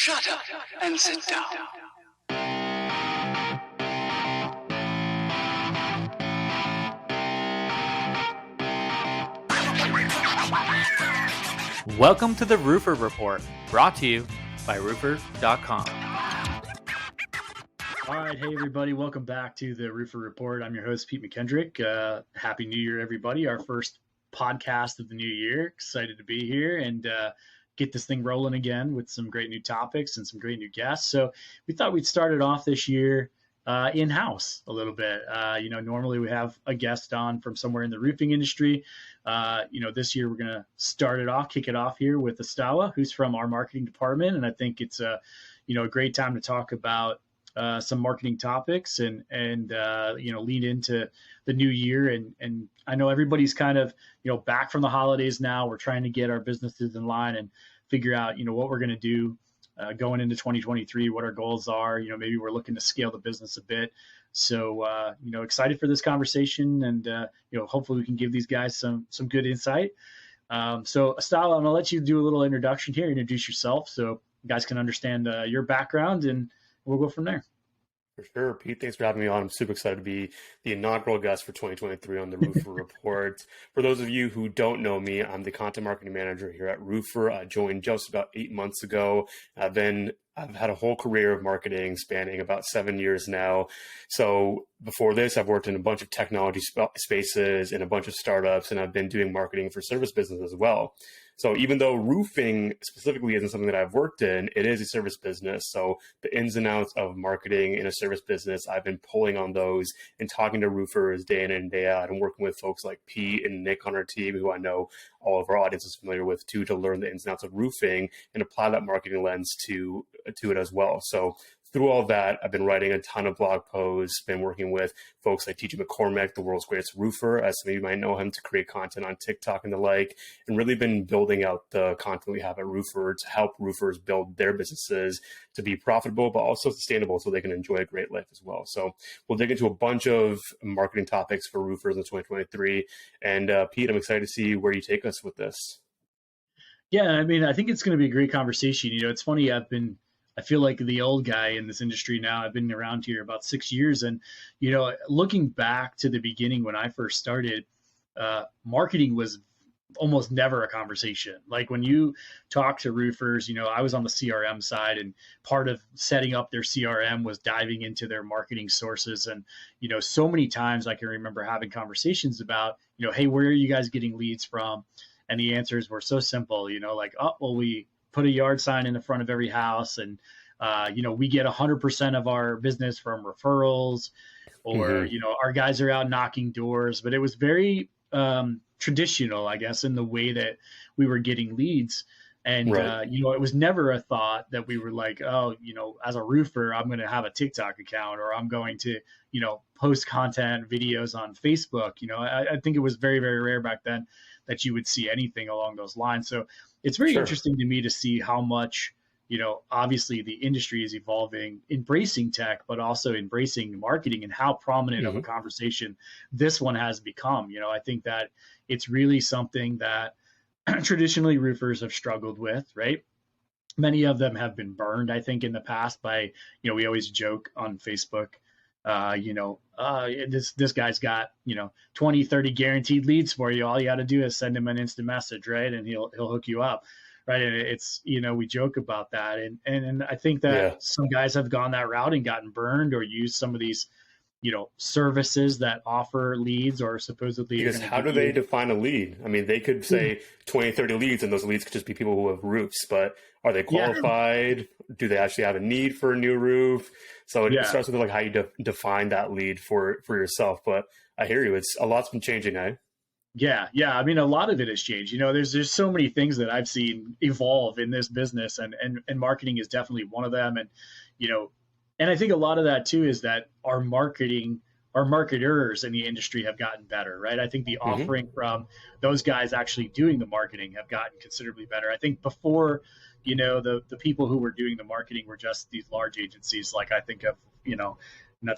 Shut up and sit down. Welcome to the Roofr Report, brought to you by Roofr.com. All right, hey everybody, welcome back to the Roofr Report. I'm your host, Pete McKendrick. Happy New Year, everybody. Our first podcast of the new year. Excited to be here and get this thing rolling again with some great new topics and some great new guests. So we thought we'd start it off this year in-house a little bit. Normally we have a guest on from somewhere in the roofing industry. This year we're going to kick it off here with Astawa, who's from our marketing department. And I think it's a great time to talk about some marketing topics and lean into the new year. And I know everybody's kind of, back from the holidays now. We're trying to get our businesses in line and figure out, what we're going to do going into 2023, what our goals are. Maybe we're looking to scale the business a bit. So, excited for this conversation and, hopefully we can give these guys some good insight. So Astawa, I'm going to let you do a little introduction here, introduce yourself so you guys can understand your background, and we'll go from there. For sure. Pete, thanks for having me on. I'm super excited to be the inaugural guest for 2023 on the Roofr Report. For those of you who don't know me, I'm the content marketing manager here at Roofr. I joined just about 8 months ago. I've had a whole career of marketing spanning about 7 years now. So before this, I've worked in a bunch of technology spaces and a bunch of startups, and I've been doing marketing for service business as well. So even though roofing specifically isn't something that I've worked in, it is a service business. So the ins and outs of marketing in a service business, I've been pulling on those and talking to roofers day in and day out, and working with folks like Pete and Nick on our team, who I know all of our audience is familiar with too, to learn the ins and outs of roofing and apply that marketing lens to it as well. So through all that, I've been writing a ton of blog posts, been working with folks like TJ McCormick, the world's greatest roofer, as some of you might know him, to create content on TikTok and the like, and really been building out the content we have at Roofr to help roofers build their businesses to be profitable, but also sustainable so they can enjoy a great life as well. So we'll dig into a bunch of marketing topics for roofers in 2023. And Pete, I'm excited to see where you take us with this. Yeah, I mean, I think it's going to be a great conversation. It's funny, I feel like the old guy in this industry now. I've been around here about 6 years. And, looking back to the beginning when I first started, marketing was almost never a conversation. Like when you talk to roofers, I was on the CRM side, and part of setting up their CRM was diving into their marketing sources. And, so many times I can remember having conversations about, hey, where are you guys getting leads from? And the answers were so simple, we put a yard sign in the front of every house, and we get 100% of our business from referrals, or our guys are out knocking doors. But it was very traditional, I guess, in the way that we were getting leads. And right. It was never a thought that we were like, as a roofer, I'm going to have a TikTok account, or I'm going to post content videos on Facebook. I think it was very, very rare back then that you would see anything along those lines. So it's very interesting to me to see how much, obviously the industry is evolving, embracing tech, but also embracing marketing, and how prominent of a conversation this one has become. I think that it's really something that traditionally roofers have struggled with, right? Many of them have been burned, I think, in the past by, we always joke on Facebook, this guy's got, 20, 30 guaranteed leads for you. All you got to do is send him an instant message, right? And he'll hook you up. Right. And it's, we joke about that. And I think that some guys have gone that route and gotten burned, or used some of these, services that offer leads, or supposedly. Because how do they define a lead? I mean, they could say 20, 30 leads, and those leads could just be people who have roofs, but are they qualified? Do they actually have a need for a new roof? So it starts with like how you define that lead for yourself. But I hear you. It's a lot's been changing, eh? Yeah. I mean, a lot of it has changed. There's so many things that I've seen evolve in this business, and marketing is definitely one of them. And, and I think a lot of that too is that our marketers in the industry have gotten better, right? I think the offering from those guys actually doing the marketing have gotten considerably better. I think before, the people who were doing the marketing were just these large agencies. Like I think of, not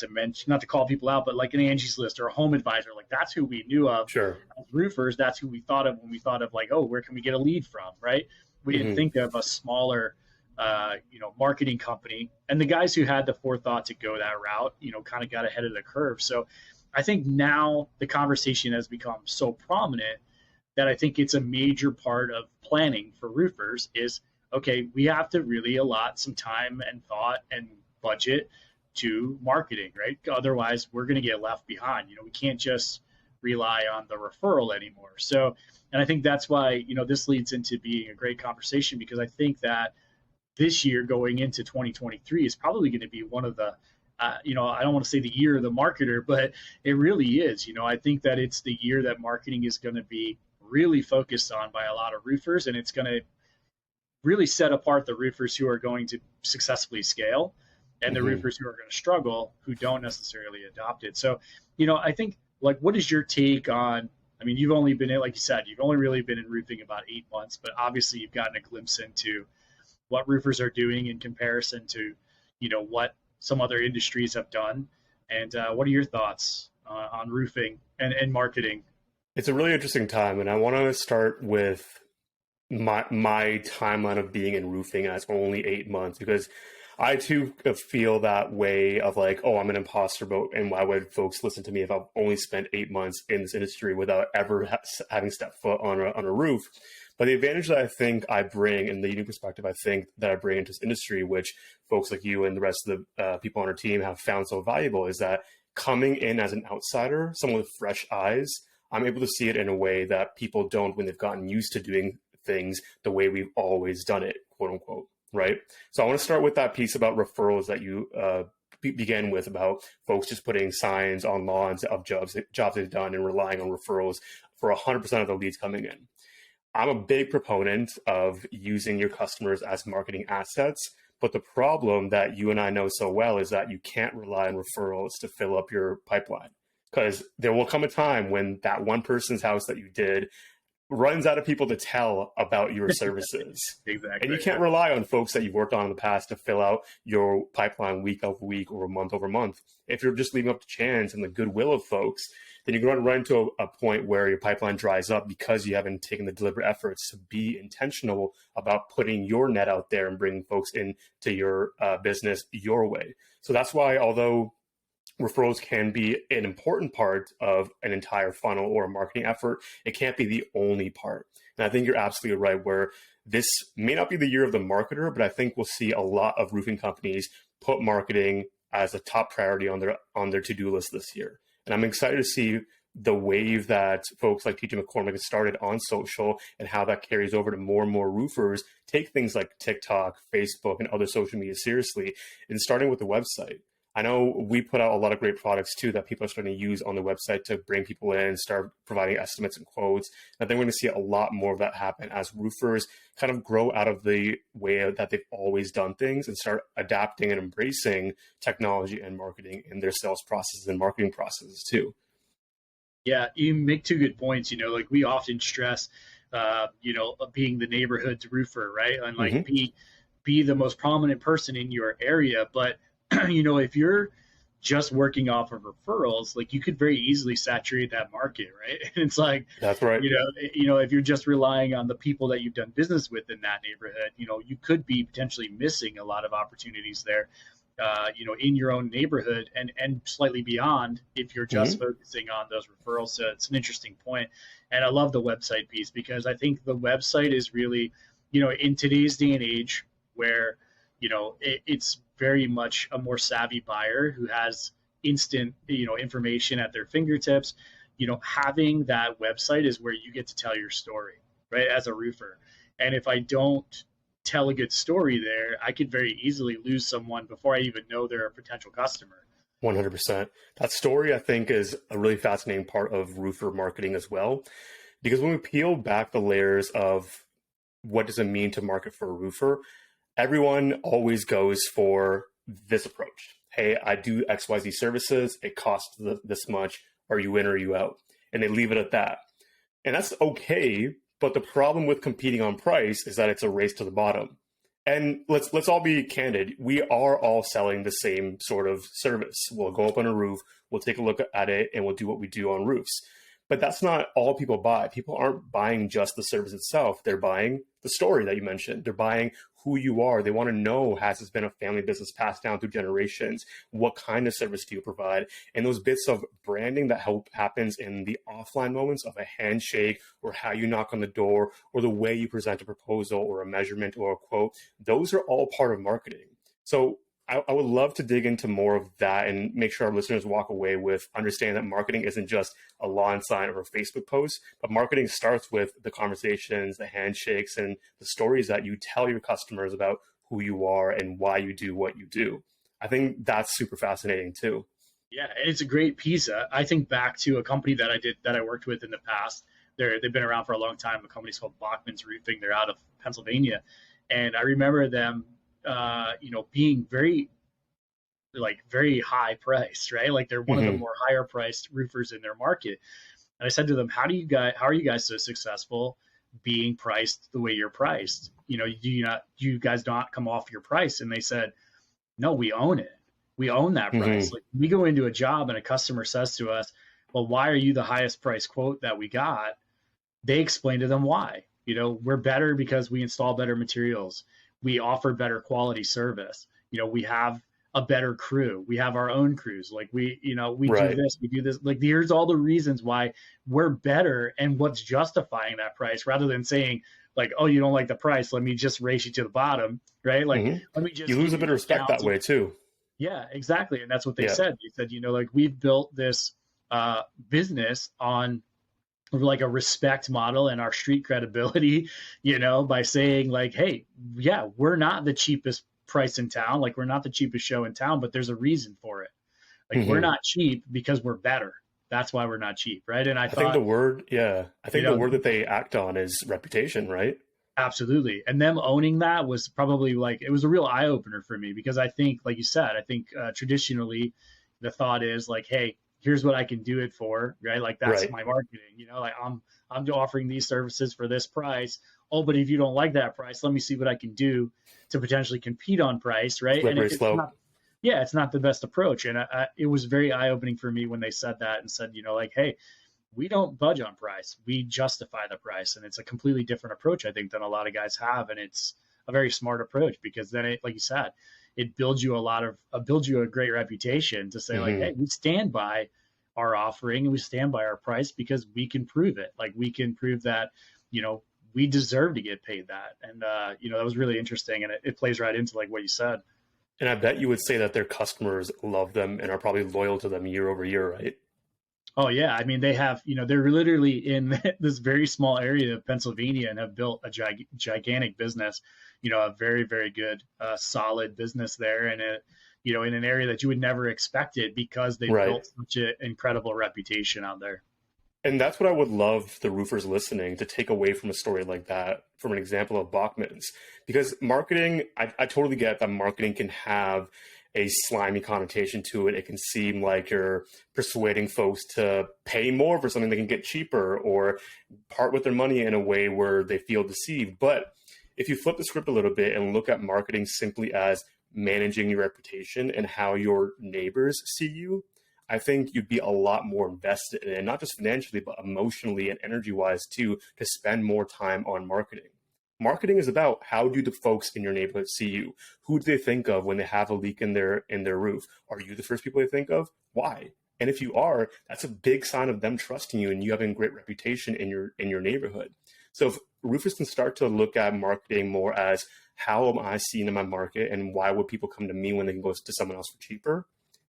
to call people out, but like an Angie's List or a Home Advisor, like that's who we knew of. Sure. As roofers, that's who we thought of when we thought of like, oh, where can we get a lead from, right? We didn't think of a smaller marketing company. And the guys who had the forethought to go that route, kind of got ahead of the curve. So I think now the conversation has become so prominent that I think it's a major part of planning for roofers is, okay, we have to really allot some time and thought and budget to marketing, right? Otherwise, we're going to get left behind. We can't just rely on the referral anymore. So, and I think that's why, this leads into being a great conversation, because I think that this year going into 2023 is probably going to be one of the, I don't want to say the year of the marketer, but it really is. I think that it's the year that marketing is going to be really focused on by a lot of roofers, and it's going to really set apart the roofers who are going to successfully scale and the roofers who are going to struggle, who don't necessarily adopt it. So, I think, like, what is your take on, you've only been in, like you said, you've only really been in roofing about 8 months, but obviously you've gotten a glimpse into what roofers are doing in comparison to, what some other industries have done. And what are your thoughts on roofing and marketing? It's a really interesting time, and I want to start with my timeline of being in roofing as only 8 months, because I too feel that way of like, oh, I'm an imposter, and why would folks listen to me if I've only spent 8 months in this industry without ever having stepped foot on a roof? But the advantage that I think I bring, and the unique perspective I think that I bring into this industry, which folks like you and the rest of the people on our team have found so valuable, is that coming in as an outsider, someone with fresh eyes, I'm able to see it in a way that people don't when they've gotten used to doing things the way we've always done it, quote unquote, right? So I want to start with that piece about referrals that you began with, about folks just putting signs on lawns of jobs they've done and relying on referrals for 100% of the leads coming in. I'm a big proponent of using your customers as marketing assets, but the problem that you and I know so well is that you can't rely on referrals to fill up your pipeline, because there will come a time when that one person's house that you did runs out of people to tell about your services. Exactly. And you can't rely on folks that you've worked on in the past to fill out your pipeline week over week or month over month. If you're just leaving up to chance and the goodwill of folks, then you're going to run into a point where your pipeline dries up because you haven't taken the deliberate efforts to be intentional about putting your net out there and bringing folks into your business your way. So that's why, although referrals can be an important part of an entire funnel or a marketing effort, it can't be the only part. And I think you're absolutely right, where this may not be the year of the marketer, but I think we'll see a lot of roofing companies put marketing as a top priority on their to-do list this year. And I'm excited to see the wave that folks like TJ McCormick has started on social, and how that carries over to more and more roofers take things like TikTok, Facebook, and other social media seriously, and starting with the website. I know we put out a lot of great products too that people are starting to use on the website to bring people in, start providing estimates and quotes. And I think we're going to see a lot more of that happen as roofers kind of grow out of the way that they've always done things and start adapting and embracing technology and marketing in their sales processes and marketing processes too. Yeah, you make two good points. Like we often stress, being the neighborhood's roofer, right? And like be the most prominent person in your area, but if you're just working off of referrals, like you could very easily saturate that market, right? And it's like, that's right. If you're just relying on the people that you've done business with in that neighborhood, you could be potentially missing a lot of opportunities there, in your own neighborhood and slightly beyond if you're just focusing on those referrals. So it's an interesting point. And I love the website piece, because I think the website is really, in today's day and age where, it's very much a more savvy buyer who has instant, information at their fingertips. Having that website is where you get to tell your story, right, as a roofer. And if I don't tell a good story there, I could very easily lose someone before I even know they're a potential customer. 100%. That story, I think, is a really fascinating part of roofer marketing as well, because when we peel back the layers of what does it mean to market for a roofer, everyone always goes for this approach. Hey, I do XYZ services. It costs this much. Are you in or are you out? And they leave it at that. And that's okay. But the problem with competing on price is that it's a race to the bottom. And let's all be candid. We are all selling the same sort of service. We'll go up on a roof, we'll take a look at it, and we'll do what we do on roofs. But that's not all people buy. People aren't buying just the service itself. They're buying the story that you mentioned. They're buying who you are. They want to know, has this been a family business passed down through generations? What kind of service do you provide? And those bits of branding that happens in the offline moments of a handshake, or how you knock on the door, or the way you present a proposal or a measurement or a quote, those are all part of marketing. So I would love to dig into more of that and make sure our listeners walk away with understanding that marketing isn't just a lawn sign or a Facebook post, but marketing starts with the conversations, the handshakes, and the stories that you tell your customers about who you are and why you do what you do. I think that's super fascinating too. Yeah, it's a great piece. I think back to a company that I worked with in the past. They've been around for a long time. A company's called Bachman's Roofing. They're out of Pennsylvania, and I remember them being very high priced, right? Like they're one of the more higher priced roofers in their market. And I said to them, how are you guys so successful being priced the way you're priced? Do you guys not come off your price? And they said, no, we own it. We own that price. Like we go into a job and a customer says to us, well, why are you the highest price quote that we got? They explain to them why. We're better because we install better materials. We offer better quality service. We have a better crew. We have our own crews. Like we Right. do this, we do this. Like here's all the reasons why we're better and what's justifying that price, rather than saying like, oh, you don't like the price, let me just race you to the bottom, right? Like let me just You lose a bit of respect that way too. Yeah, exactly. And that's what they Yeah. said. They said, like we've built this business on like a respect model and our street credibility, by saying like, hey, yeah, we're not the cheapest price in town. Like we're not the cheapest show in town, but there's a reason for it. Like we're not cheap because we're better. That's why we're not cheap. Right. And I think the word, the word that they act on is reputation, right? Absolutely. And them owning that was probably like, it was a real eye opener for me, because I think, like you said, traditionally the thought is like, hey, here's what I can do it for, right? Like that's Right. my marketing, like I'm offering these services for this price. Oh, but if you don't like that price, let me see what I can do to potentially compete on price, right? Slippery It's slope. not, it's not the best approach. And it was very eye opening for me when they said that and said, like, hey, we don't budge on price. We justify the price. And it's a completely different approach, I think, than a lot of guys have. And it's a very smart approach, because then it, like you said, it builds you a great reputation to say like, hey, we stand by our offering and we stand by our price because we can prove it. Like we can prove that, we deserve to get paid that. And, that was really interesting. And it plays right into like what you said. And I bet you would say that their customers love them and are probably loyal to them year over year, right? Oh yeah. I mean, they have, they're literally in this very small area of Pennsylvania and have built a gigantic business, a very, very good, solid business there. And in an area that you would never expect it, because they built such an incredible reputation out there. And that's what I would love the roofers listening to take away from a story like that, from an example of Bachman's. Because marketing, I totally get that marketing can have a slimy connotation to it. It can seem like you're persuading folks to pay more for something they can get cheaper, or part with their money in a way where they feel deceived. But if you flip the script a little bit and look at marketing simply as managing your reputation and how your neighbors see you, I think you'd be a lot more invested in it, not just financially, but emotionally and energy-wise too, to spend more time on marketing. Marketing is about, how do the folks in your neighborhood see you? Who do they think of when they have a leak in their roof? Are you the first people they think of? Why? And if you are, that's a big sign of them trusting you and you having a great reputation in your neighborhood. So if roofers can start to look at marketing more as, how am I seen in my market and why would people come to me when they can go to someone else for cheaper?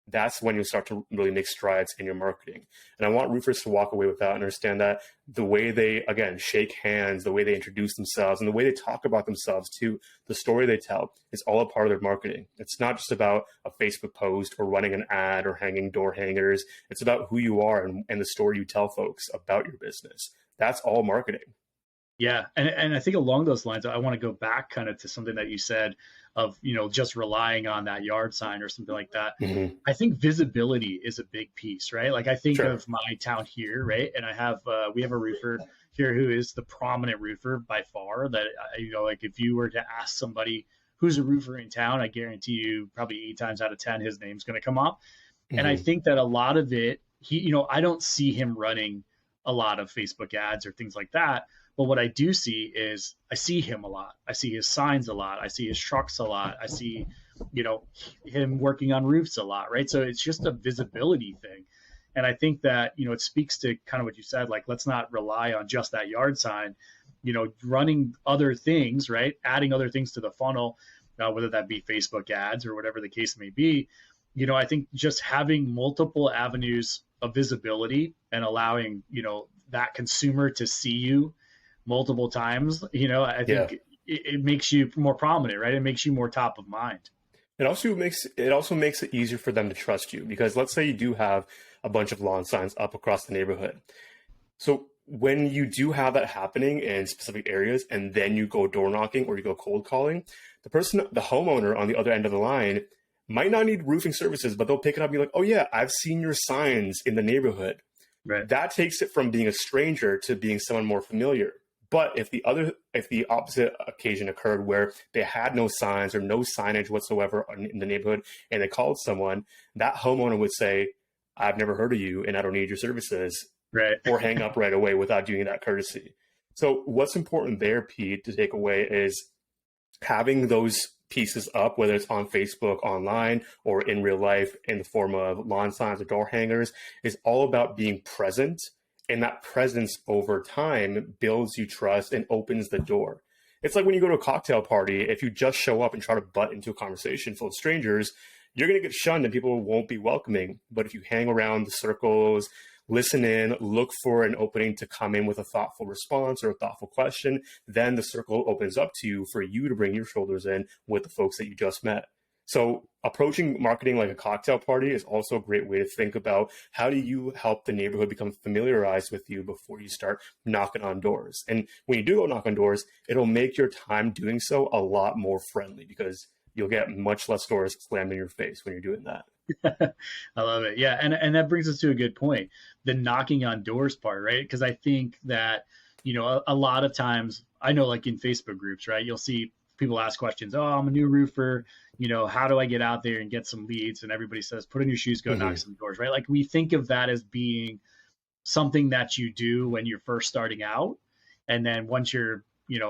That's when you start to really make strides in your marketing. And I want roofers to walk away with that and understand that the way they, again, shake hands, the way they introduce themselves, and the way they talk about themselves too, the story they tell, is all a part of their marketing. It's not just about a Facebook post or running an ad or hanging door hangers. It's about who you are and the story you tell folks about your business. That's all marketing. Yeah. And I think along those lines, I want to go back kind of to something that you said of, just relying on that yard sign or something like that. I think visibility is a big piece, right? Like I think of my town here, right? And we have a roofer here who is the prominent roofer by far, that, like if you were to ask somebody who's a roofer in town, I guarantee you probably 8 times out of 10, his name's going to come up. And I think that a lot of it, I don't see him running a lot of Facebook ads or things like that. But what I do see is I see him a lot. I see his signs a lot. I see his trucks a lot. I see, him working on roofs a lot, right? So it's just a visibility thing. And I think that, it speaks to kind of what you said, like, let's not rely on just that yard sign, running other things, right? Adding other things to the funnel, whether that be Facebook ads or whatever the case may be. I think just having multiple avenues of visibility and allowing, that consumer to see you multiple times, I think it makes you more prominent, right? It makes you more top of mind. It also makes it easier for them to trust you, because let's say you do have a bunch of lawn signs up across the neighborhood. So when you do have that happening in specific areas and then you go door knocking or you go cold calling, the homeowner on the other end of the line might not need roofing services, but they'll pick it up and be like, oh yeah, I've seen your signs in the neighborhood. Right. That takes it from being a stranger to being someone more familiar. But if the opposite occasion occurred where they had no signs or no signage whatsoever in the neighborhood and they called someone, that homeowner would say, I've never heard of you and I don't need your services. Right. Or hang up right away without doing that courtesy. So what's important there, Pete, to take away is having those pieces up, whether it's on Facebook, online, or in real life in the form of lawn signs or door hangers, is all about being present. And that presence over time builds you trust and opens the door. It's like when you go to a cocktail party, if you just show up and try to butt into a conversation full of strangers, you're going to get shunned and people won't be welcoming. But if you hang around the circles, listen in, look for an opening to come in with a thoughtful response or a thoughtful question, then the circle opens up to you for you to bring your shoulders in with the folks that you just met. So approaching marketing like a cocktail party is also a great way to think about how do you help the neighborhood become familiarized with you before you start knocking on doors. And when you do go knock on doors, it'll make your time doing so a lot more friendly, because you'll get much less doors slammed in your face when you're doing that. I love it. Yeah. And that brings us to a good point, the knocking on doors part, right? Because I think that, a lot of times, I know, like in Facebook groups, right, you'll see people ask questions. Oh, I'm a new roofer. How do I get out there and get some leads? And everybody says, put on your shoes, go knock some doors, right? Like, we think of that as being something that you do when you're first starting out. And then once you're,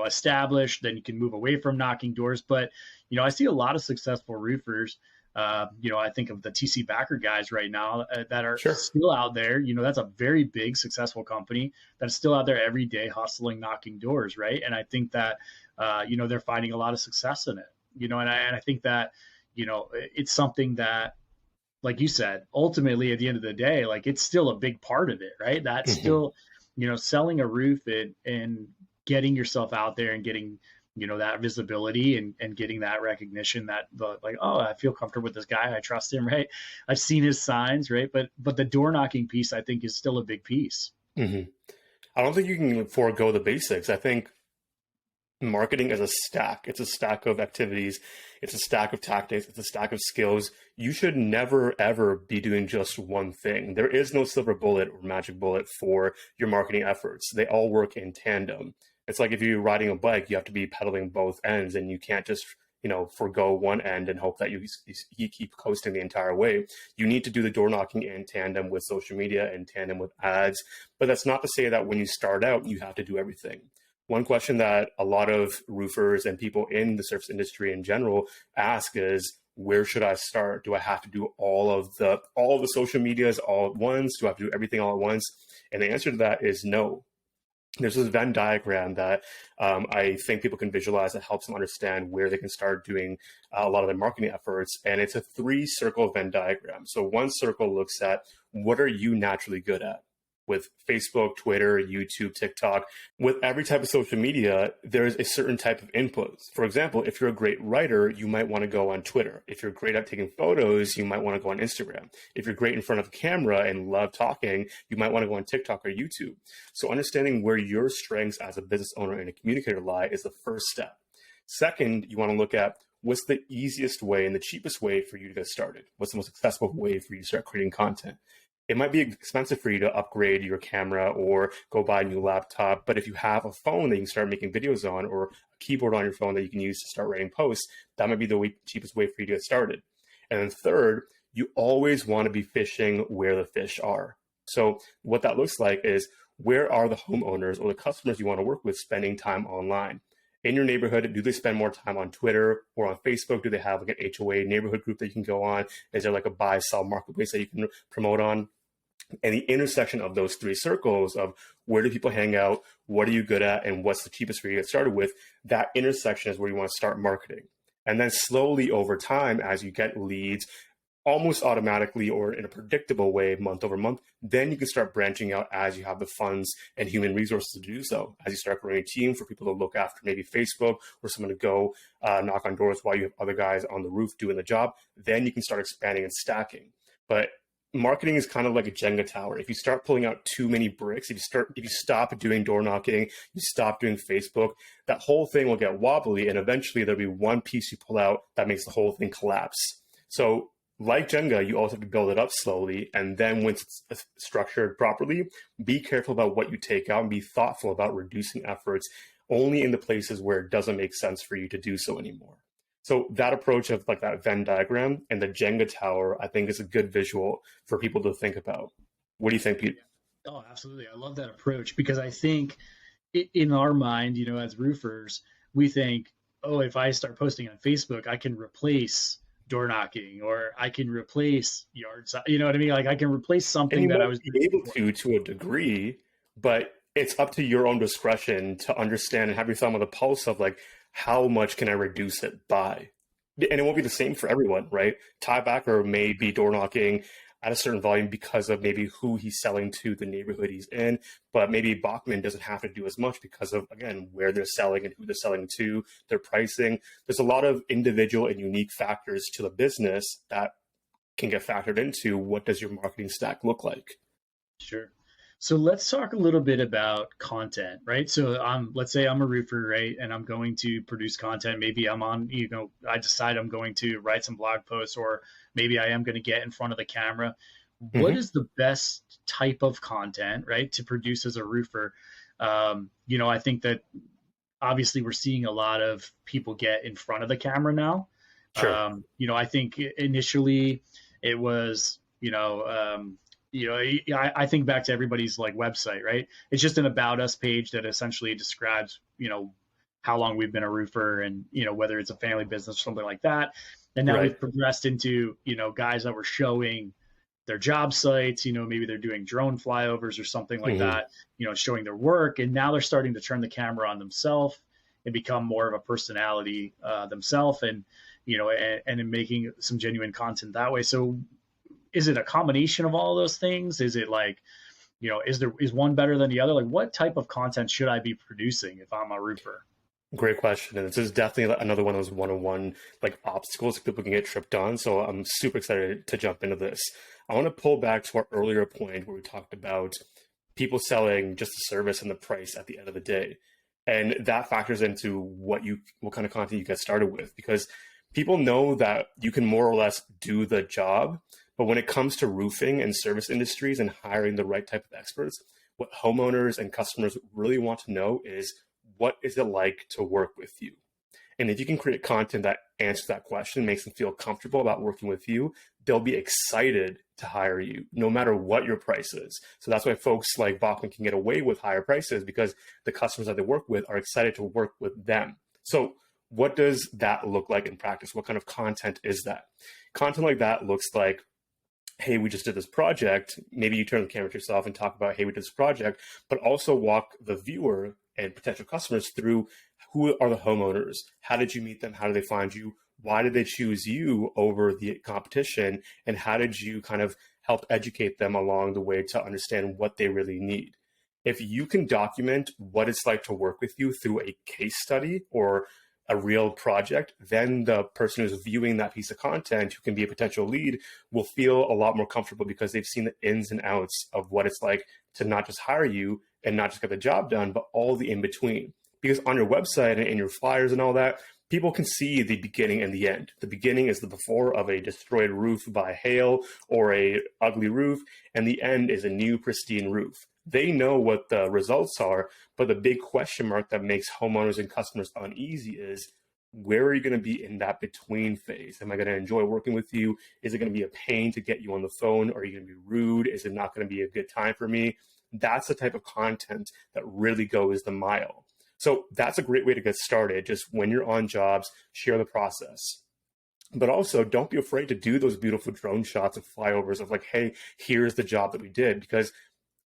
established, then you can move away from knocking doors. But, I see a lot of successful roofers. I think of the TC Backer guys right now that are still out there. That's a very big, successful company that's still out there every day hustling, knocking doors, right? And I think that, they're finding a lot of success in it, and I think that, it's something that, like you said, ultimately at the end of the day, like, it's still a big part of it, right? That's still, selling a roof and getting yourself out there and getting, that visibility and getting that recognition that oh, I feel comfortable with this guy. I trust him. Right. I've seen his signs. Right. But the door knocking piece, I think, is still a big piece. I don't think you can forego the basics. I think marketing is a stack. It's a stack of activities. It's a stack of tactics. It's a stack of skills. You should never, ever be doing just one thing. There is no silver bullet or magic bullet for your marketing efforts. They all work in tandem. It's like if you're riding a bike, you have to be pedaling both ends, and you can't just, forgo one end and hope that you keep coasting the entire way. You need to do the door knocking in tandem with social media, in tandem with ads. But that's not to say that when you start out, you have to do everything. One question that a lot of roofers and people in the service industry in general ask is, where should I start? Do I have to do all of the social medias all at once? Do I have to do everything all at once? And the answer to that is no. There's this Venn diagram that I think people can visualize that helps them understand where they can start doing a lot of their marketing efforts. And it's a 3-circle Venn diagram. So one circle looks at, what are you naturally good at? With Facebook, Twitter, YouTube, TikTok, with every type of social media, there's a certain type of inputs. For example, if you're a great writer, you might want to go on Twitter. If you're great at taking photos, you might want to go on Instagram. If you're great in front of a camera and love talking, you might want to go on TikTok or YouTube. So understanding where your strengths as a business owner and a communicator lie is the first step. Second, you want to look at, what's the easiest way and the cheapest way for you to get started? What's the most accessible way for you to start creating content? It might be expensive for you to upgrade your camera or go buy a new laptop, but if you have a phone that you can start making videos on, or a keyboard on your phone that you can use to start writing posts, that might be the cheapest way for you to get started. And then third, you always want to be fishing where the fish are. So what that looks like is, where are the homeowners or the customers you want to work with spending time online? In your neighborhood, do they spend more time on Twitter or on Facebook? Do they have like an HOA neighborhood group that you can go on? Is there like a buy, sell marketplace that you can promote on? And the intersection of those three circles of where do people hang out, what are you good at, and what's the cheapest for you to get started with, that intersection is where you want to start marketing. And then slowly over time, as you get leads, almost automatically or in a predictable way, month over month, then you can start branching out as you have the funds and human resources to do so. As you start growing a team for people to look after maybe Facebook or someone to go knock on doors while you have other guys on the roof doing the job, then you can start expanding and stacking. But marketing is kind of like a Jenga tower. If you start pulling out too many bricks, if you stop doing door knocking, you stop doing Facebook, that whole thing will get wobbly, and eventually there'll be one piece you pull out that makes the whole thing collapse. So like Jenga, you also have to build it up slowly. And then once it's structured properly, be careful about what you take out and be thoughtful about reducing efforts only in the places where it doesn't make sense for you to do so anymore. So that approach of like that Venn diagram and the Jenga tower, I think is a good visual for people to think about. What do you think, Pete? Oh, absolutely. I love that approach because I think in our mind, as roofers, we think, oh, if I start posting on Facebook, I can replace door knocking or I can replace yard side. You know what I mean? Like I can replace something that I was able to a degree, but it's up to your own discretion to understand and have your thumb on the pulse of like, how much can I reduce it by? And it won't be the same for everyone, right? Ty Backer may be door knocking at a certain volume because of maybe who he's selling to, the neighborhood he's in, but maybe Bachman doesn't have to do as much because of, again, where they're selling and who they're selling to, their pricing. There's a lot of individual and unique factors to the business that can get factored into what does your marketing stack look like. Sure. So let's talk a little bit about content, right? So let's say I'm a roofer, right? And I'm going to produce content. Maybe I'm on, I decide I'm going to write some blog posts, or maybe I am going to get in front of the camera. What is the best type of content, right, to produce as a roofer? I think that obviously we're seeing a lot of people get in front of the camera now. Sure. I think initially it was, I think back to everybody's like website, right? It's just an about us page that essentially describes, how long we've been a roofer and, whether it's a family business or something like that. And now we've progressed into, guys that were showing their job sites, maybe they're doing drone flyovers or something like that, showing their work. And now they're starting to turn the camera on themselves and become more of a personality themselves and, and in making some genuine content that way. So is it a combination of all those things? Is it like, is one better than the other? Like what type of content should I be producing if I'm a roofer? Great question. And this is definitely another one of those one-on-one like obstacles people can get tripped on. So I'm super excited to jump into this. I want to pull back to our earlier point where we talked about people selling just a service and the price at the end of the day. And that factors into what kind of content you get started with, because people know that you can more or less do the job. But when it comes to roofing and service industries and hiring the right type of experts, what homeowners and customers really want to know is, what is it like to work with you? And if you can create content that answers that question, makes them feel comfortable about working with you, they'll be excited to hire you, no matter what your price is. So that's why folks like Bachman can get away with higher prices, because the customers that they work with are excited to work with them. So what does that look like in practice? What kind of content is that? Content like that looks like, hey, we just did this project. Maybe you turn the camera to yourself and talk about, hey, we did this project, but also walk the viewer and potential customers through who are the homeowners? How did you meet them? How did they find you? Why did they choose you over the competition? And how did you kind of help educate them along the way to understand what they really need? If you can document what it's like to work with you through a case study or a real project, then the person who's viewing that piece of content, who can be a potential lead, will feel a lot more comfortable because they've seen the ins and outs of what it's like to not just hire you and not just get the job done, but all the in between. Because on your website and in your flyers and all that, people can see the beginning and the end. The beginning is the before of a destroyed roof by hail or a ugly roof, and the end is a new pristine roof. They know what the results are, but the big question mark that makes homeowners and customers uneasy is, where are you going to be in that between phase? Am I going to enjoy working with you? Is it going to be a pain to get you on the phone? Are you going to be rude? Is it not going to be a good time for me? That's the type of content that really goes the mile. So that's a great way to get started. Just when you're on jobs, share the process. But also, don't be afraid to do those beautiful drone shots and flyovers of like, hey, here's the job that we did, because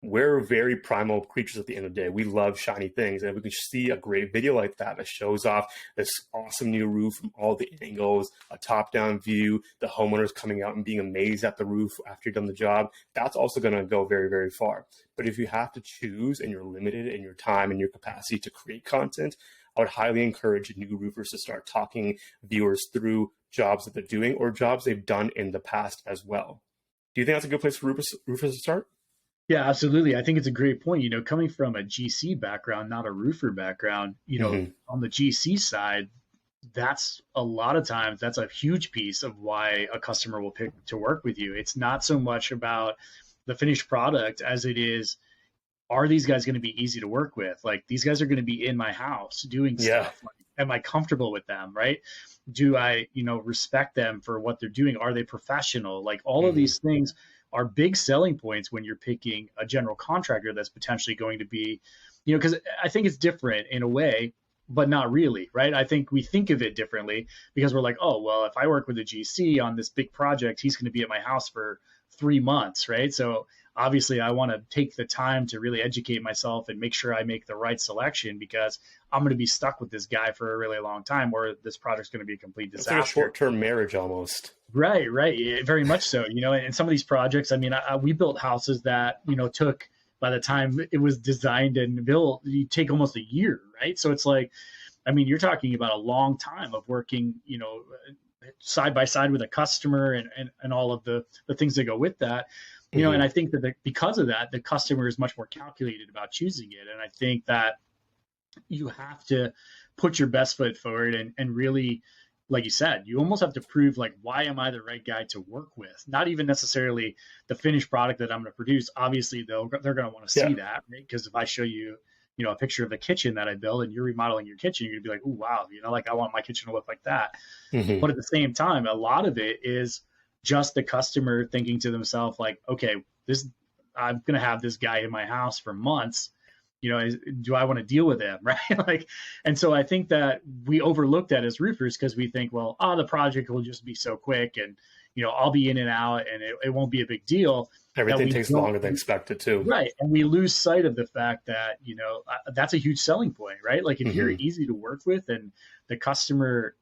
we're very primal creatures at the end of the day. We love shiny things. And if we can see a great video like that that shows off this awesome new roof from all the angles, a top-down view, the homeowners coming out and being amazed at the roof after you've done the job, that's also going to go very, very far. But if you have to choose and you're limited in your time and your capacity to create content, I would highly encourage new roofers to start talking viewers through jobs that they're doing or jobs they've done in the past as well. Do you think that's a good place for roofers to start? Yeah, absolutely. I think it's a great point. Coming from a GC background, not a roofer background, on the GC side, that's a lot of times, that's a huge piece of why a customer will pick to work with you. It's not so much about the finished product as it is, are these guys going to be easy to work with? Like, these guys are going to be in my house doing stuff. Like, am I comfortable with them? Right? Do I, respect them for what they're doing? Are they professional? Like, all of these things are big selling points when you're picking a general contractor that's potentially going to be, because I think it's different in a way, but not really, right? I think we think of it differently because we're like, oh, well, if I work with a GC on this big project, he's going to be at my house for 3 months, right? So obviously I want to take the time to really educate myself and make sure I make the right selection, because I'm going to be stuck with this guy for a really long time, or this project's going to be a complete disaster. It's like a short-term marriage almost. Right. Yeah, very much so. And some of these projects, I mean, we built houses that, took, by the time it was designed and built, you take almost a year, right? So it's like, I mean, you're talking about a long time of working, side by side with a customer and all of the things that go with that. And I think that because of that, the customer is much more calculated about choosing it. And I think that you have to put your best foot forward and really, like you said, you almost have to prove, like, why am I the right guy to work with? Not even necessarily the finished product that I'm going to produce. Obviously, they're going to want to see that, right? Because if I show you, a picture of the kitchen that I built and you're remodeling your kitchen, you're going to be like, oh, wow, like, I want my kitchen to look like that. But at the same time, a lot of it is just the customer thinking to themselves, like, okay, I'm going to have this guy in my house for months. Do I want to deal with him? Right. Like, and so I think that we overlook that as roofers because we think, well, the project will just be so quick and, I'll be in and out and it won't be a big deal. Everything takes longer than expected too. Right. And we lose sight of the fact that, that's a huge selling point, right? Like, if you're easy to work with and the customer,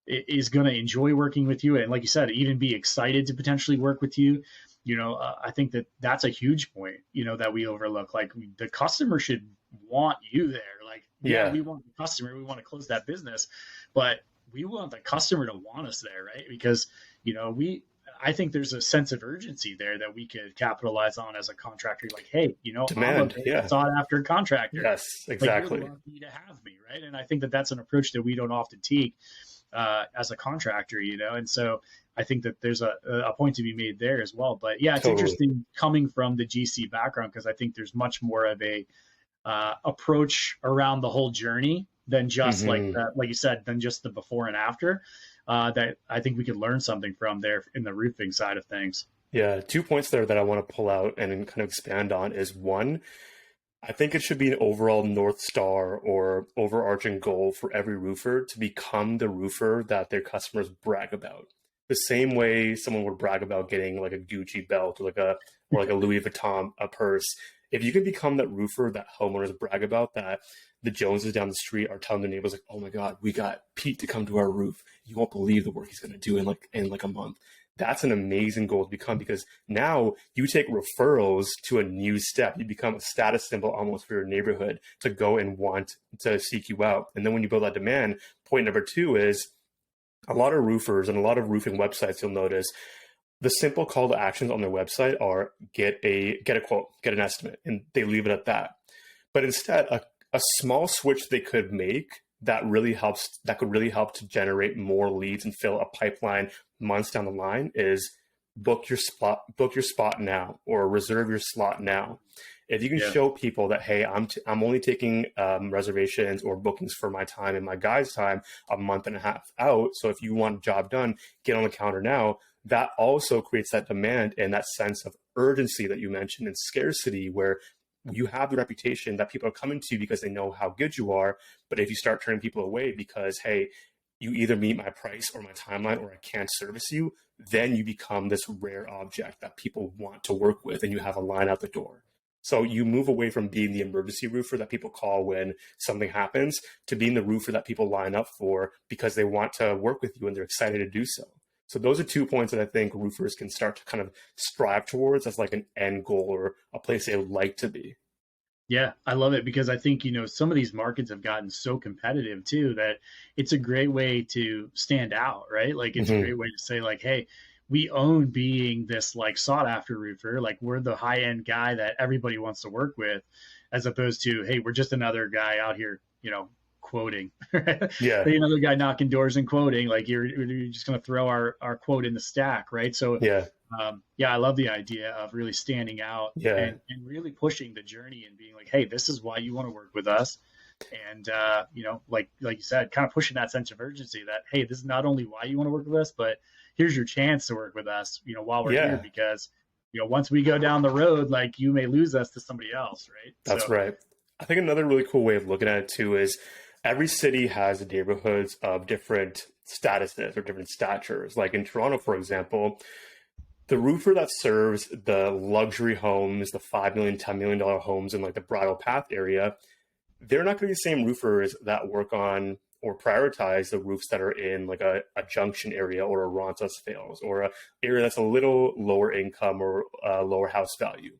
is going to enjoy working with you. And like you said, even be excited to potentially work with you. I think that that's a huge point, that we overlook. Like, the customer should want you there. Like, we want the customer, we want to close that business, but we want the customer to want us there, right? Because, I think there's a sense of urgency there that we could capitalize on as a contractor. Like, hey, demand, I'm a sought after contractor. Yes, exactly. Like, you're lucky to have me, right? And I think that that's an approach that we don't often take as a contractor, and so I think that there's a point to be made there as well. But yeah, it's interesting coming from the GC background, because I think there's much more of a approach around the whole journey than just like that, like you said, than just the before and after. That I think we could learn something from there in the roofing side of things. Yeah, 2 points there that I want to pull out and kind of expand on is, one, I think it should be an overall North Star or overarching goal for every roofer to become the roofer that their customers brag about. The same way someone would brag about getting like a Gucci belt or like a Louis Vuitton purse. If you can become that roofer that homeowners brag about, that the Joneses down the street are telling their neighbors, like, oh my God, we got Pete to come to our roof. You won't believe the work he's going to do in like a month. That's an amazing goal to become, because now you take referrals to a new step. You become a status symbol almost for your neighborhood to go and want to seek you out. And then when you build that demand, point number 2 is, a lot of roofers and a lot of roofing websites, you'll notice the simple call to actions on their website are get a quote, get an estimate, and they leave it at that. But instead, a small switch they could make that could really help to generate more leads and fill a pipeline months down the line is book your spot now, or reserve your slot now. If you can show people that, hey, I'm only taking reservations or bookings for my time and my guy's time a month and a half out. So if you want a job done, get on the counter now. That also creates that demand and that sense of urgency that you mentioned, and scarcity, where you have the reputation that people are coming to because they know how good you are. But if you start turning people away because, hey, you either meet my price or my timeline or I can't service you, then you become this rare object that people want to work with and you have a line out the door. So you move away from being the emergency roofer that people call when something happens to being the roofer that people line up for because they want to work with you and they're excited to do so. So those are 2 points that I think roofers can start to kind of strive towards as like an end goal or a place they would like to be. Yeah, I love it because I think, some of these markets have gotten so competitive too that it's a great way to stand out, right? Like it's a great way to say like, hey, we own being this like sought after roofer. Like we're the high end guy that everybody wants to work with, as opposed to, hey, we're just another guy out here, quoting. Yeah. Another guy knocking doors and quoting. Like you're just going to throw our quote in the stack, right? So yeah. I love the idea of really standing out and really pushing the journey and being like, hey, this is why you want to work with us. And, like you said, kind of pushing that sense of urgency that, hey, this is not only why you want to work with us, but here's your chance to work with us, while we're here, because, once we go down the road, like you may lose us to somebody else. Right. That's right. I think another really cool way of looking at it too is every city has neighborhoods of different statuses or different statures. Like in Toronto, for example, the roofer that serves the luxury homes, the $5 million, $10 million homes in like the Bridle Path area, they're not going to be the same roofers that work on or prioritize the roofs that are in like a junction area or a Roncesvalles or a area that's a little lower income or lower house value.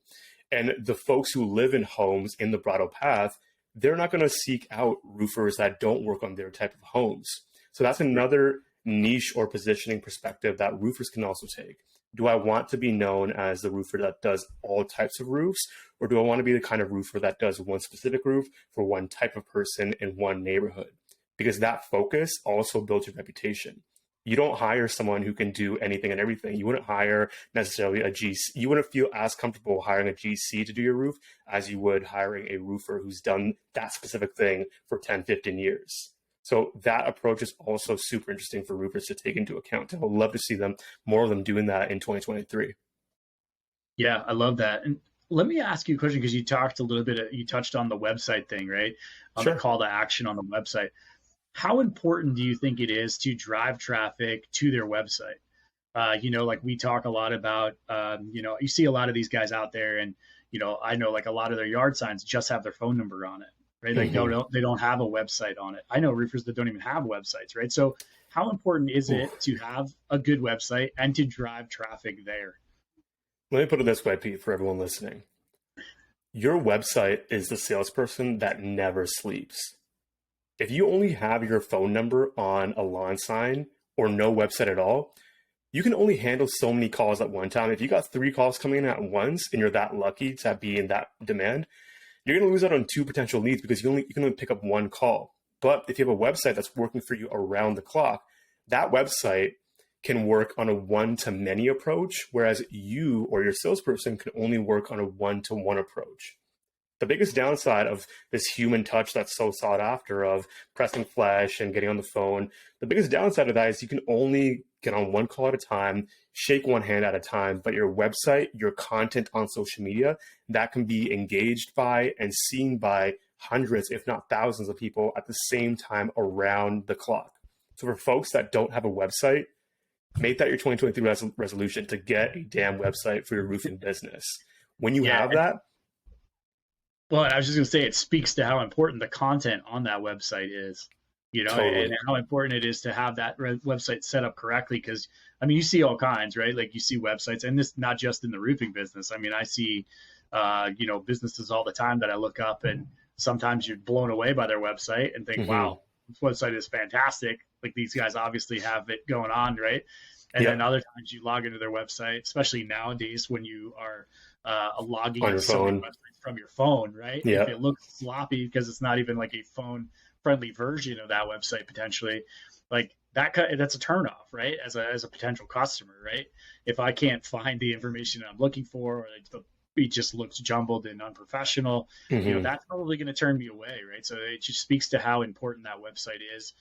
And the folks who live in homes in the Bridle Path, they're not going to seek out roofers that don't work on their type of homes. So that's another niche or positioning perspective that roofers can also take. Do I want to be known as the roofer that does all types of roofs? Or do I want to be the kind of roofer that does one specific roof for one type of person in one neighborhood? Because that focus also builds your reputation. You don't hire someone who can do anything and everything. You wouldn't hire necessarily a GC. You wouldn't feel as comfortable hiring a GC to do your roof as you would hiring a roofer who's done that specific thing for 10, 15 years. So that approach is also super interesting for roofers to take into account. I would love to see more of them doing that in 2023. Yeah, I love that. And let me ask you a question, because you talked a little bit, you touched on the website thing, right? On Sure. the call to action on the website. How important do you think it is to drive traffic to their website? Like we talk a lot about, you see a lot of these guys out there and, I know like a lot of their yard signs just have their phone number on it, right? Like they don't have a website on it. I know roofers that don't even have websites, right? So how important is it to have a good website and to drive traffic there? Let me put it this way, Pete, for everyone listening. Your website is the salesperson that never sleeps. If you only have your phone number on a lawn sign or no website at all, you can only handle so many calls at one time. If you got 3 calls coming in at once and you're that lucky to be in that demand, you're going to lose out on 2 potential leads because you can only pick up 1 call. But if you have a website that's working for you around the clock, that website can work on a one-to-many approach, whereas you or your salesperson can only work on a one-to-one approach. The biggest downside of this human touch that's so sought after of pressing flesh and getting on the phone, the biggest downside of that is you can only get on 1 call at a time, shake one hand at a time, but your website, your content on social media, that can be engaged by and seen by hundreds, if not thousands of people at the same time around the clock. So for folks that don't have a website, make that your 2023 resolution to get a damn website for your roofing business. When you have that, well, I was just going to say, it speaks to how important the content on that website is, totally. And how important it is to have that website set up correctly. Because, you see all kinds, right? Like you see websites, and this not just in the roofing business. I see, businesses all the time that I look up, and sometimes you're blown away by their website and think, wow, this website is fantastic. Like these guys obviously have it going on, right? And then other times you log into their website, especially nowadays when you are logging into so many websites from your phone, right? Yeah. If it looks sloppy because it's not even like a phone-friendly version of that website potentially, like that's a turnoff, right? As a potential customer, right? If I can't find the information I'm looking for, or it just looks jumbled and unprofessional, that's probably going to turn me away, right? So it just speaks to how important that website is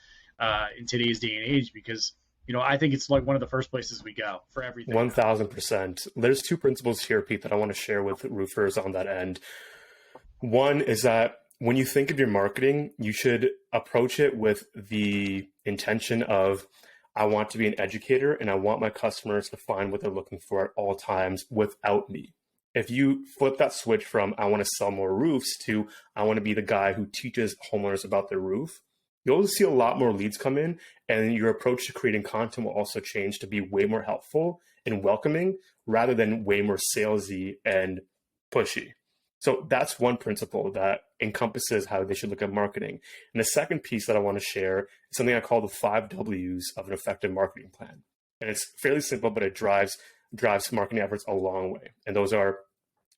in today's day and age, because I think it's like one of the first places we go for everything. 1000%. There's 2 principles here, Pete, that I want to share with roofers on that end. One is that when you think of your marketing, you should approach it with the intention of, I want to be an educator and I want my customers to find what they're looking for at all times without me. If you flip that switch from, I want to sell more roofs to, I want to be the guy who teaches homeowners about their roof, you'll see a lot more leads come in, and your approach to creating content will also change to be way more helpful and welcoming rather than way more salesy and pushy. So that's one principle that encompasses how they should look at marketing. And the second piece that I want to share is something I call the 5 Ws of an effective marketing plan. And it's fairly simple, but it drives marketing efforts a long way. And those are,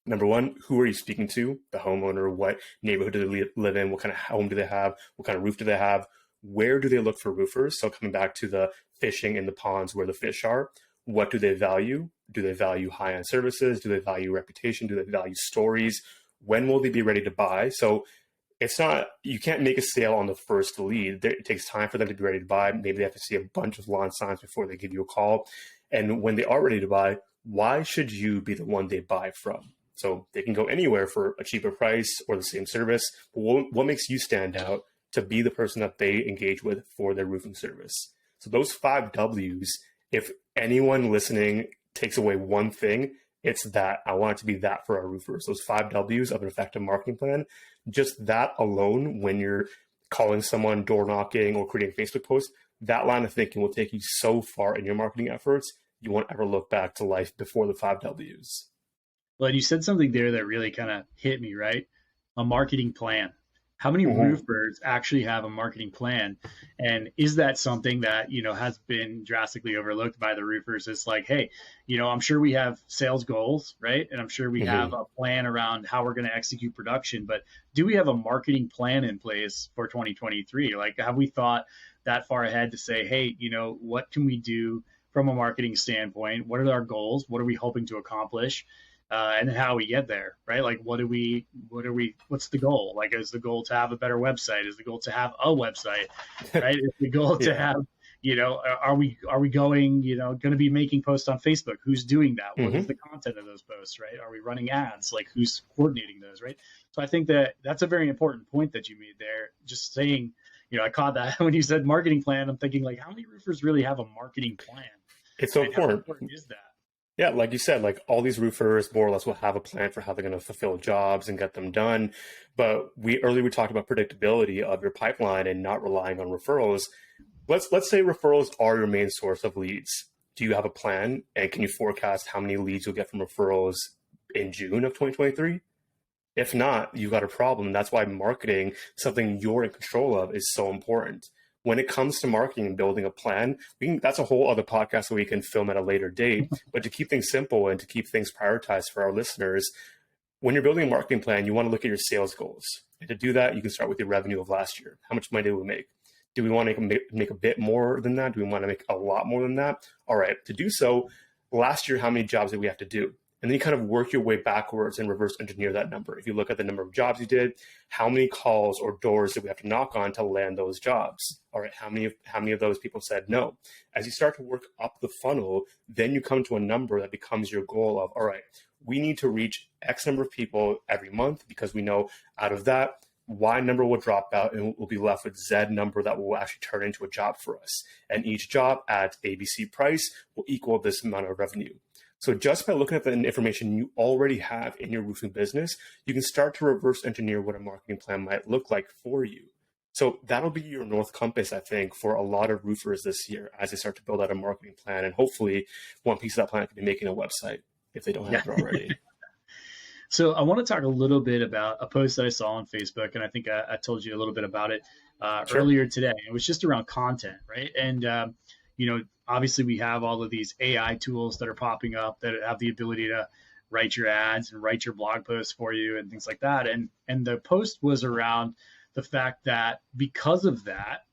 number one, who are you speaking to? The homeowner. What neighborhood do they live in? What kind of home do they have? What kind of roof do they have? Where do they look for roofers? So coming back to the fishing in the ponds where the fish are, what do they value? Do they value high-end services? Do they value reputation? Do they value stories? When will they be ready to buy? So it's not, you can't make a sale on the first lead. It takes time for them to be ready to buy. Maybe they have to see a bunch of lawn signs before they give you a call. And when they are ready to buy, why should you be the one they buy from? So they can go anywhere for a cheaper price or the same service. But what makes you stand out to be the person that they engage with for their roofing service? So those 5 Ws, if anyone listening takes away one thing, it's that. I want it to be that for our roofers. Those 5 Ws of an effective marketing plan, just that alone, when you're calling someone, door knocking, or creating Facebook posts, that line of thinking will take you so far in your marketing efforts, you won't ever look back to life before the 5 Ws. Well, you said something there that really kind of hit me, right? A marketing plan. How many roofers actually have a marketing plan? And is that something that, has been drastically overlooked by the roofers? It's like, hey, I'm sure we have sales goals, right? And I'm sure we have a plan around how we're going to execute production, but do we have a marketing plan in place for 2023? Like, have we thought that far ahead to say, hey, what can we do from a marketing standpoint? What are our goals? What are we hoping to accomplish? And then how we get there, right? Like, what's the goal? Like, is the goal to have a better website? Is the goal to have a website, right? Is the goal to have, are we going, going to be making posts on Facebook? Who's doing that? What is the content of those posts, right? Are we running ads? Like, who's coordinating those, right? So I think that's a very important point that you made there. Just saying, I caught that when you said marketing plan. I'm thinking, like, how many roofers really have a marketing plan? It's so important. How important is that? Yeah, like you said, like all these roofers more or less will have a plan for how they're going to fulfill jobs and get them done. But we talked about predictability of your pipeline and not relying on referrals. Let's say referrals are your main source of leads. Do you have a plan, and can you forecast how many leads you'll get from referrals in June of 2023? If not, you've got a problem. That's why marketing, something you're in control of, is so important. When it comes to marketing and building a plan, that's a whole other podcast that we can film at a later date. But to keep things simple and to keep things prioritized for our listeners, when you're building a marketing plan, you want to look at your sales goals. And to do that, you can start with your revenue of last year. How much money did we make? Do we want to make a bit more than that? Do we want to make a lot more than that? All right, to do so, last year, how many jobs did we have to do? And then you kind of work your way backwards and reverse engineer that number. If you look at the number of jobs you did, how many calls or doors did we have to knock on to land those jobs? All right, how many of those people said no? As you start to work up the funnel, then you come to a number that becomes your goal of, all right, we need to reach X number of people every month because we know out of that, Y number will drop out and we'll be left with Z number that will actually turn into a job for us. And each job at ABC price will equal this amount of revenue. So just by looking at the information you already have in your roofing business, you can start to reverse engineer what a marketing plan might look like for you. So that'll be your North Compass, I think, for a lot of roofers this year as they start to build out a marketing plan. And hopefully one piece of that plan could be making a website if they don't have it already. So I want to talk a little bit about a post that I saw on Facebook, and I think I told you a little bit about it earlier today. It was just around content, right? And, obviously we have all of these AI tools that are popping up that have the ability to write your ads and write your blog posts for you and things like that. And the post was around the fact that because of that,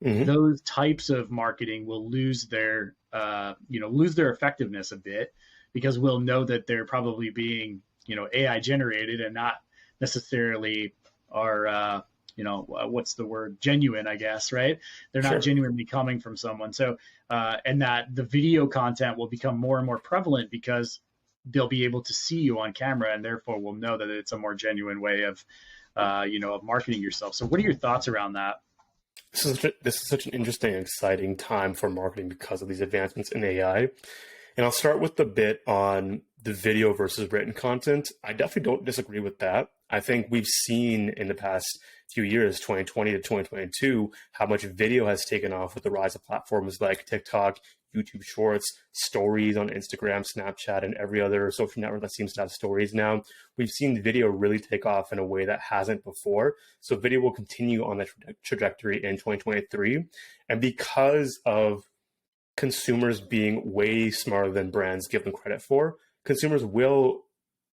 those types of marketing will lose their effectiveness a bit, because we'll know that they're probably being, AI generated and not necessarily are, what's the word? Genuine, I guess, right? They're not genuinely coming from someone. So, and that the video content will become more and more prevalent because they'll be able to see you on camera, and therefore will know that it's a more genuine way of, of marketing yourself. So what are your thoughts around that? This is such an interesting and exciting time for marketing because of these advancements in AI. And I'll start with the bit on the video versus written content. I definitely don't disagree with that. I think we've seen in the past few years, 2020 to 2022, how much video has taken off with the rise of platforms like TikTok, YouTube Shorts, stories on Instagram, Snapchat, and every other social network that seems to have stories now. We've seen video really take off in a way that hasn't before. So video will continue on that trajectory in 2023. And because of consumers being way smarter than brands give them credit for, consumers will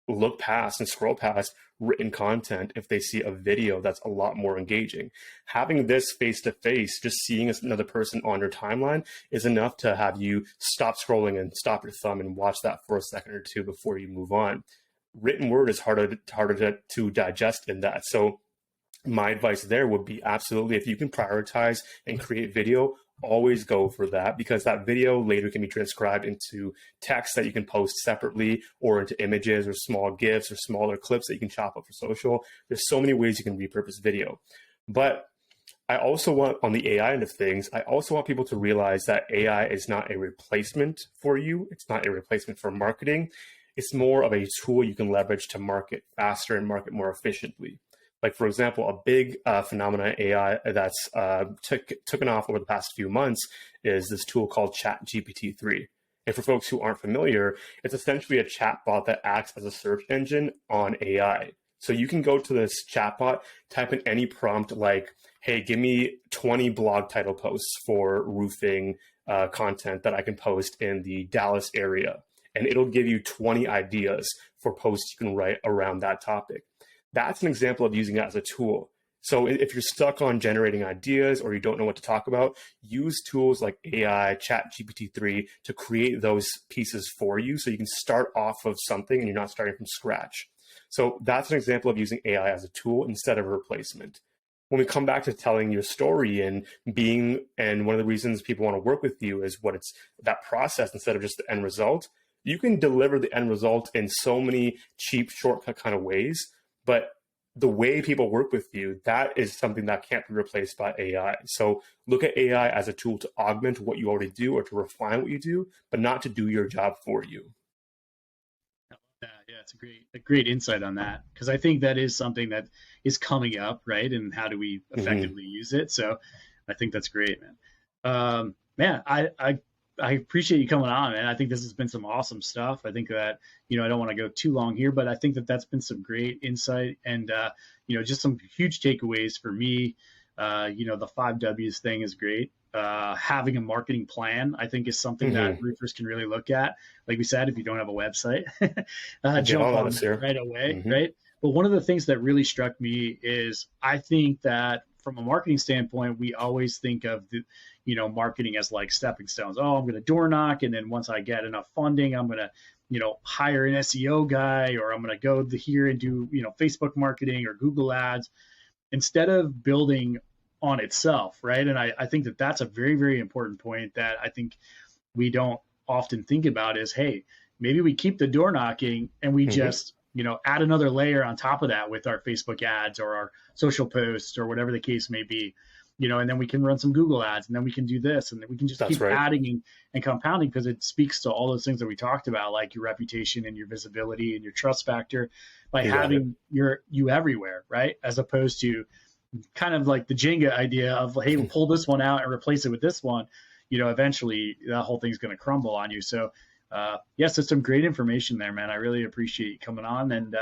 look past and scroll past written content if they see a video that's a lot more engaging. Having this face to face, just seeing another person on your timeline is enough to have you stop scrolling and stop your thumb and watch that for a second or two before you move on. Written word is harder to digest in that. So my advice there would be absolutely, if you can prioritize and create video, always go for that, because that video later can be transcribed into text that you can post separately, or into images or small GIFs or smaller clips that you can chop up for social. There's so many ways you can repurpose video. But I also want, on the AI end of things, I also want people to realize that AI is not a replacement for you. It's not a replacement for marketing. It's more of a tool you can leverage to market faster and market more efficiently. Like, for example, a big phenomenon in AI that's taken off over the past few months is this tool called ChatGPT-3. And for folks who aren't familiar, it's essentially a chatbot that acts as a search engine on AI. So you can go to this chatbot, type in any prompt like, hey, give me 20 blog title posts for roofing content that I can post in the Dallas area. And it'll give you 20 ideas for posts you can write around that topic. That's an example of using it as a tool. So if you're stuck on generating ideas or you don't know what to talk about, use tools like AI, ChatGPT-3 to create those pieces for you so you can start off of something and you're not starting from scratch. So that's an example of using AI as a tool instead of a replacement. When we come back to telling your story and one of the reasons people want to work with you is what it's that process instead of just the end result. You can deliver the end result in so many cheap, shortcut kind of ways. But the way people work with you, that is something that can't be replaced by AI. So look at AI as a tool to augment what you already do or to refine what you do, but not to do your job for you. Yeah, it's a great insight on that, because I think that is something that is coming up, right? And how do we effectively use it? So I think that's great, man. I appreciate you coming on, man. I think this has been some awesome stuff. I think that, I don't want to go too long here, but I think that that's been some great insight and, just some huge takeaways for me. The 5 W's thing is great. Having a marketing plan, I think, is something that roofers can really look at. Like we said, if you don't have a website, jump on it right away, right? But one of the things that really struck me is I think that from a marketing standpoint, we always think of the, marketing as like stepping stones. Oh, I'm going to door knock. And then once I get enough funding, I'm going to, hire an SEO guy, or I'm going to go here and do, Facebook marketing or Google ads, instead of building on itself. Right. And I think that that's a very, very important point that I think we don't often think about is, hey, maybe we keep the door knocking and we just, add another layer on top of that with our Facebook ads or our social posts or whatever the case may be, and then we can run some Google ads, and then we can do this, and then we can just keep adding and compounding, because it speaks to all those things that we talked about, like your reputation and your visibility and your trust factor, by having you everywhere, right? As opposed to kind of like the Jenga idea of, hey, pull this one out and replace it with this one, eventually that whole thing's going to crumble on you. So yes, there's some great information there, man. I really appreciate you coming on, and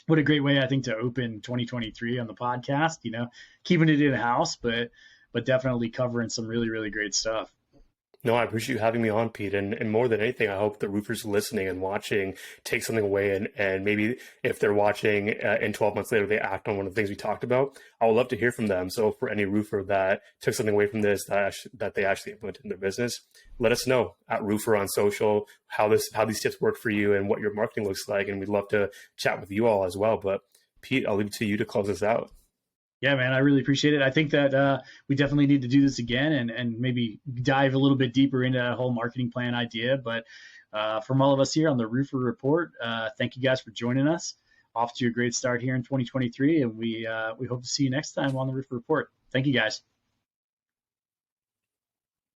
what a great way, I think, to open 2023 on the podcast, keeping it in-house, but definitely covering some really, really great stuff. No, I appreciate you having me on, Pete. And more than anything, I hope the roofers listening and watching take something away. And maybe if they're watching and 12 months later, they act on one of the things we talked about, I would love to hear from them. So for any roofer that took something away from this, that they actually implemented in their business, let us know at Roofr on social, how these tips work for you and what your marketing looks like. And we'd love to chat with you all as well. But Pete, I'll leave it to you to close us out. Yeah, man, I really appreciate it. I think that we definitely need to do this again and maybe dive a little bit deeper into that whole marketing plan idea. But from all of us here on the Roofr Report, thank you guys for joining us. Off to a great start here in 2023, and we hope to see you next time on the Roofr Report. Thank you, guys.